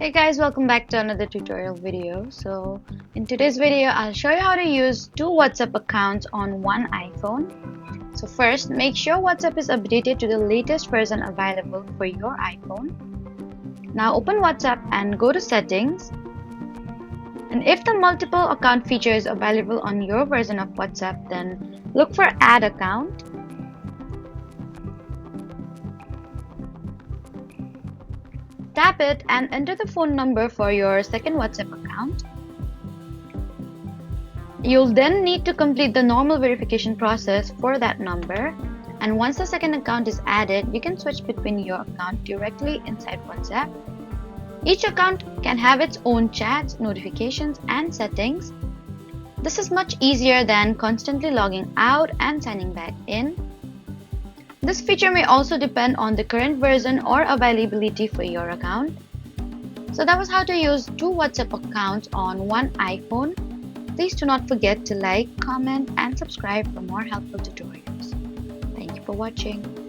Hey guys, welcome back to another tutorial video. So in today's video, I'll show you how to use two WhatsApp accounts on one iPhone. So first, make sure WhatsApp is updated to the latest version available for your iPhone. Now open WhatsApp and go to settings. And if the multiple account feature is available on your version of WhatsApp, then look for add account. Tap it and enter the phone number for your second WhatsApp account. You'll then need to complete the normal verification process for that number. And once the second account is added, you can switch between your account directly inside WhatsApp. Each account can have its own chats, notifications, and settings. This is much easier than constantly logging out and signing back in. This feature may also depend on the current version or availability for your account. So that was how to use two WhatsApp accounts on one iPhone. Please do not forget to like, comment, and subscribe for more helpful tutorials. Thank you for watching.